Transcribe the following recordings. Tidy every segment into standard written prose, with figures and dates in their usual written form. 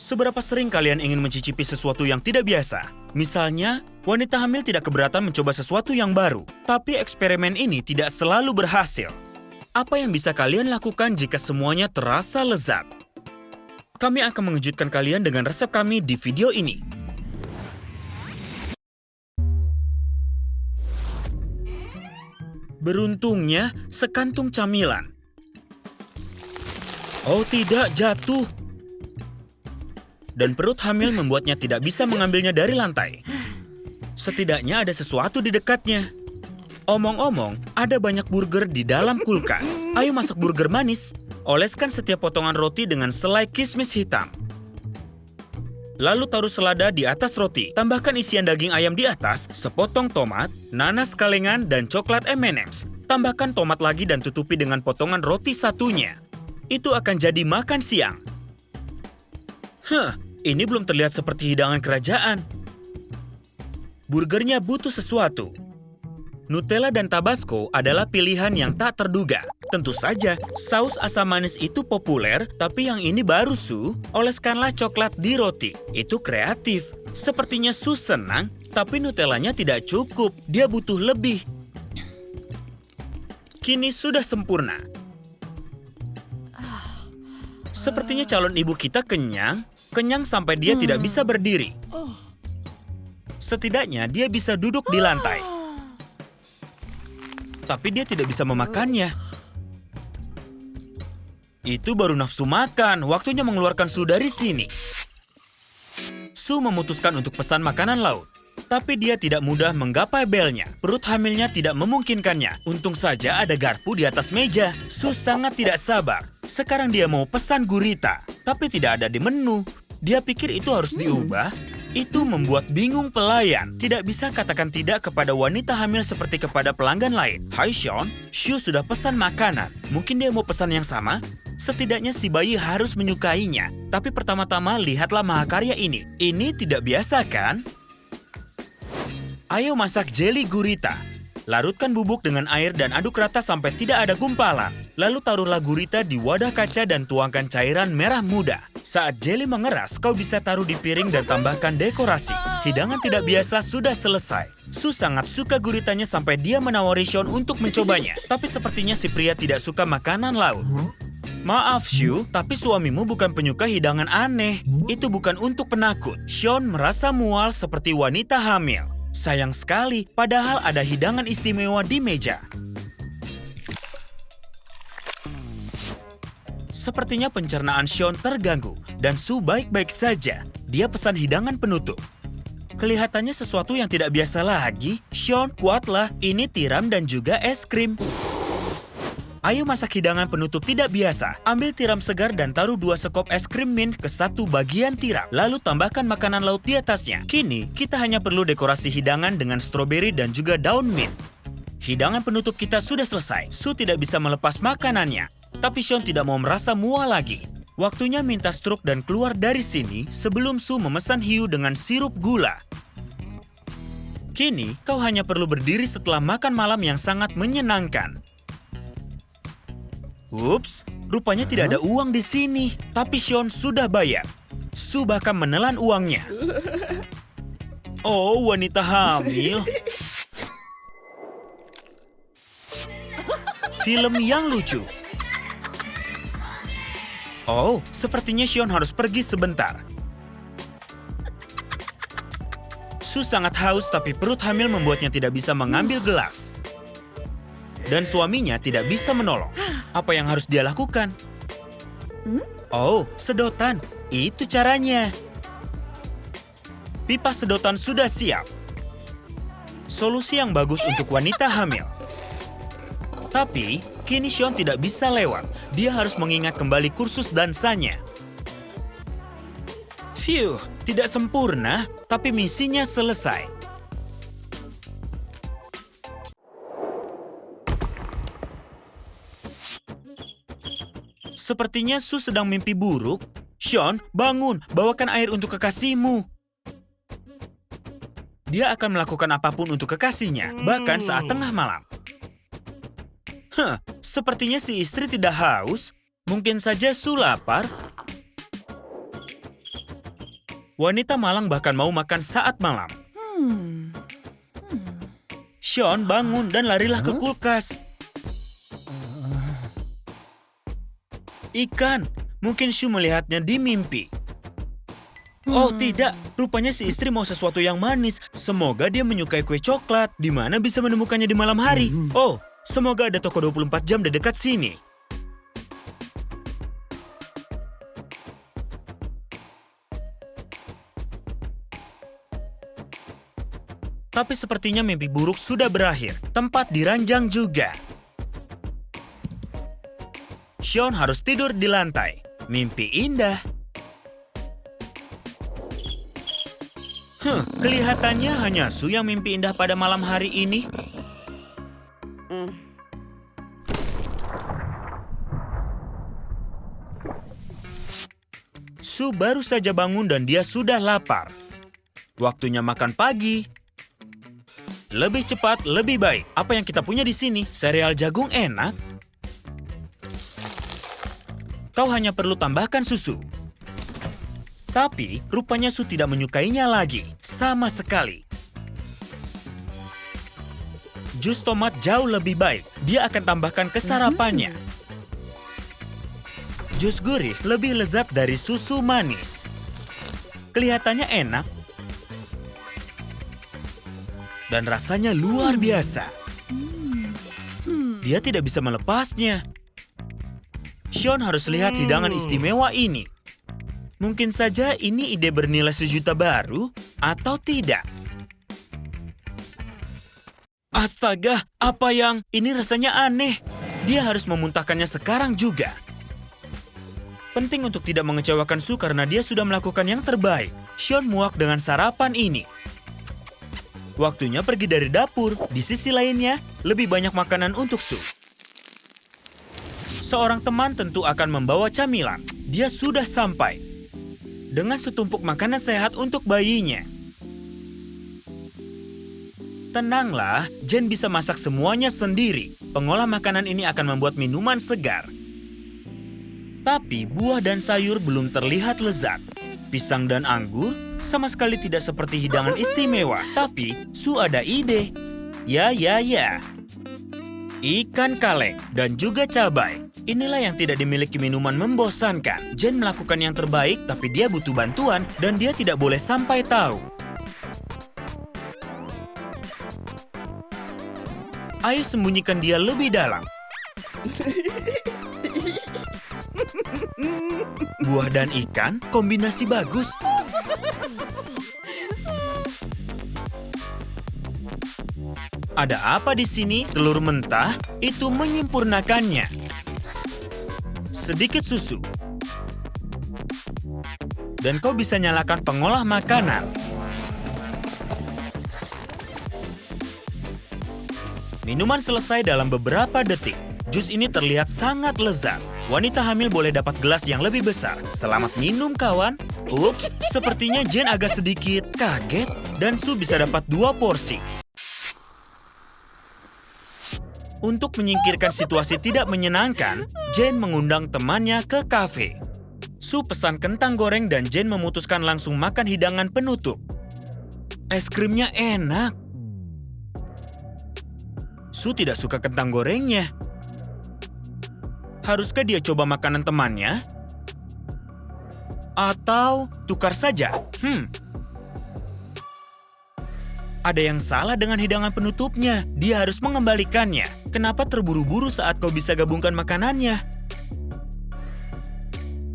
Seberapa sering kalian ingin mencicipi sesuatu yang tidak biasa? Misalnya, wanita hamil tidak keberatan mencoba sesuatu yang baru, tapi eksperimen ini tidak selalu berhasil. Apa yang bisa kalian lakukan jika semuanya terasa lezat? Kami akan mengejutkan kalian dengan resep kami di video ini. Beruntungnya, sekantung camilan. Oh tidak, jatuh. Dan perut hamil membuatnya tidak bisa mengambilnya dari lantai. Setidaknya ada sesuatu di dekatnya. Omong-omong, ada banyak burger di dalam kulkas. Ayo masak burger manis. Oleskan setiap potongan roti dengan selai kismis hitam. Lalu taruh selada di atas roti. Tambahkan isian daging ayam di atas, sepotong tomat, nanas kalengan, dan coklat M&M's. Tambahkan tomat lagi dan tutupi dengan potongan roti satunya. Itu akan jadi makan siang. Ini belum terlihat seperti hidangan kerajaan. Burgernya butuh sesuatu. Nutella dan Tabasco adalah pilihan yang tak terduga. Tentu saja, saus asam manis itu populer, tapi yang ini baru, Su. Oleskanlah coklat di roti. Itu kreatif. Sepertinya Su senang, tapi Nutellanya tidak cukup. Dia butuh lebih. Kini sudah sempurna. Sepertinya calon ibu kita kenyang sampai dia tidak bisa berdiri. Setidaknya dia bisa duduk di lantai. Tapi dia tidak bisa memakannya. Itu baru nafsu makan, waktunya mengeluarkan Su dari sini. Su memutuskan untuk pesan makanan laut. Tapi dia tidak mudah menggapai belnya. Perut hamilnya tidak memungkinkannya. Untung saja ada garpu di atas meja. Su sangat tidak sabar. Sekarang dia mau pesan gurita, tapi tidak ada di menu. Dia pikir itu harus diubah. Itu membuat bingung pelayan. Tidak bisa katakan tidak kepada wanita hamil seperti kepada pelanggan lain. Hai Sean, Shu sudah pesan makanan. Mungkin dia mau pesan yang sama? Setidaknya si bayi harus menyukainya. Tapi pertama-tama lihatlah mahakarya ini. Ini tidak biasa kan? Ayo masak jeli gurita. Larutkan bubuk dengan air dan aduk rata sampai tidak ada gumpalan. Lalu taruhlah gurita di wadah kaca dan tuangkan cairan merah muda. Saat jeli mengeras, kau bisa taruh di piring dan tambahkan dekorasi. Hidangan tidak biasa sudah selesai. Su sangat suka guritanya sampai dia menawari Sean untuk mencobanya. Tapi sepertinya si pria tidak suka makanan laut. Maaf Shu, tapi suamimu bukan penyuka hidangan aneh. Itu bukan untuk penakut. Sean merasa mual seperti wanita hamil. Sayang sekali, padahal ada hidangan istimewa di meja. Sepertinya pencernaan Sean terganggu, dan Su baik-baik saja. Dia pesan hidangan penutup. Kelihatannya sesuatu yang tidak biasa lagi. Sean, kuatlah, ini tiram dan juga es krim. Ayo masak hidangan penutup tidak biasa. Ambil tiram segar dan taruh 2 sekop es krim mint ke satu bagian tiram. Lalu tambahkan makanan laut di atasnya. Kini, kita hanya perlu dekorasi hidangan dengan stroberi dan juga daun mint. Hidangan penutup kita sudah selesai. Su tidak bisa melepas makanannya. Tapi Sean tidak mau merasa mual lagi. Waktunya minta struk dan keluar dari sini sebelum Su memesan hiu dengan sirup gula. Kini, kau hanya perlu berdiri setelah makan malam yang sangat menyenangkan. Ups, rupanya tidak ada uang di sini. Tapi Sean sudah bayar. Su bahkan menelan uangnya. Oh, wanita hamil. Film yang lucu. Oh, sepertinya Sean harus pergi sebentar. Su sangat haus tapi perut hamil membuatnya tidak bisa mengambil gelas. Dan suaminya tidak bisa menolong. Apa yang harus dia lakukan? Oh, sedotan. Itu caranya. Pipa sedotan sudah siap. Solusi yang bagus untuk wanita hamil. Tapi, kini Sean tidak bisa lewat. Dia harus mengingat kembali kursus dansanya. Phew, tidak sempurna, tapi misinya selesai. Sepertinya Su sedang mimpi buruk. Sean, bangun, bawakan air untuk kekasihmu. Dia akan melakukan apapun untuk kekasihnya, bahkan saat tengah malam. Sepertinya si istri tidak haus. Mungkin saja Su lapar. Wanita malang bahkan mau makan saat malam. Sean bangun dan larilah ke kulkas. Ikan. Mungkin Sue melihatnya di mimpi. Oh tidak, rupanya si istri mau sesuatu yang manis. Semoga dia menyukai kue coklat. Di mana bisa menemukannya di malam hari? Oh, semoga ada toko 24 jam di dekat sini. Tapi sepertinya mimpi buruk sudah berakhir. Tempat diranjang juga. Sean harus tidur di lantai. Mimpi indah. Kelihatannya hanya Sue yang mimpi indah pada malam hari ini. Sue baru saja bangun dan dia sudah lapar. Waktunya makan pagi. Lebih cepat, lebih baik. Apa yang kita punya di sini? Sereal jagung enak. Kau hanya perlu tambahkan susu. Tapi, rupanya Sue tidak menyukainya lagi. Sama sekali. Jus tomat jauh lebih baik. Dia akan tambahkan ke sarapannya. Jus gurih lebih lezat dari susu manis. Kelihatannya enak. Dan rasanya luar biasa. Dia tidak bisa melepasnya. Sean harus lihat hidangan istimewa ini. Mungkin saja ini ide bernilai $1 juta baru, atau tidak. Astaga, apa yang? Ini rasanya aneh. Dia harus memuntahkannya sekarang juga. Penting untuk tidak mengecewakan Sue karena dia sudah melakukan yang terbaik. Sean muak dengan sarapan ini. Waktunya pergi dari dapur. Di sisi lainnya, lebih banyak makanan untuk Sue. Seorang teman tentu akan membawa camilan. Dia sudah sampai. Dengan setumpuk makanan sehat untuk bayinya. Tenanglah, Jen bisa masak semuanya sendiri. Pengolah makanan ini akan membuat minuman segar. Tapi buah dan sayur belum terlihat lezat. Pisang dan anggur sama sekali tidak seperti hidangan istimewa. Tapi Sue ada ide. Ya. Ikan kaleng dan juga cabai. Inilah yang tidak dimiliki minuman membosankan. Jen melakukan yang terbaik, tapi dia butuh bantuan dan dia tidak boleh sampai tahu. Ayo sembunyikan dia lebih dalam. Buah dan ikan, kombinasi bagus. Ada apa di sini? Telur mentah itu menyempurnakannya. Sedikit susu. Dan kau bisa nyalakan pengolah makanan. Minuman selesai dalam beberapa detik. Jus ini terlihat sangat lezat. Wanita hamil boleh dapat gelas yang lebih besar. Selamat minum, kawan. Ups, sepertinya Jen agak sedikit kaget. Dan Sue bisa dapat 2 porsi. Untuk menyingkirkan situasi tidak menyenangkan, Jen mengundang temannya ke kafe. Sue pesan kentang goreng dan Jen memutuskan langsung makan hidangan penutup. Es krimnya enak. Sue tidak suka kentang gorengnya. Haruskah dia coba makanan temannya? Atau tukar saja? Ada yang salah dengan hidangan penutupnya. Dia harus mengembalikannya. Kenapa terburu-buru saat kau bisa gabungkan makanannya?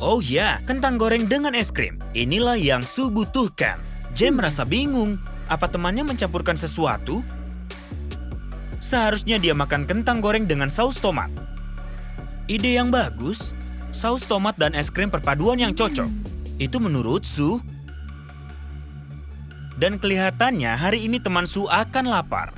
Oh ya, kentang goreng dengan es krim. Inilah yang Sue butuhkan. Jen merasa bingung. Apa temannya mencampurkan sesuatu? Seharusnya dia makan kentang goreng dengan saus tomat. Ide yang bagus. Saus tomat dan es krim perpaduan yang cocok. Itu menurut Sue. Dan kelihatannya hari ini teman Sue akan lapar.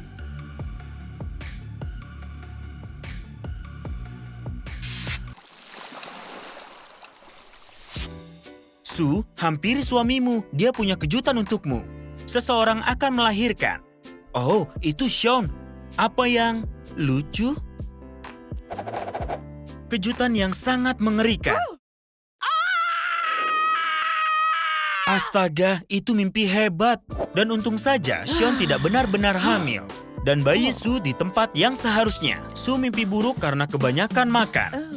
Sue, hampiri suamimu. Dia punya kejutan untukmu. Seseorang akan melahirkan. Oh, itu Sean. Apa yang lucu? Kejutan yang sangat mengerikan. Astaga, itu mimpi hebat. Dan untung saja Sean tidak benar-benar hamil. Dan bayi Su di tempat yang seharusnya. Su mimpi buruk karena kebanyakan makan.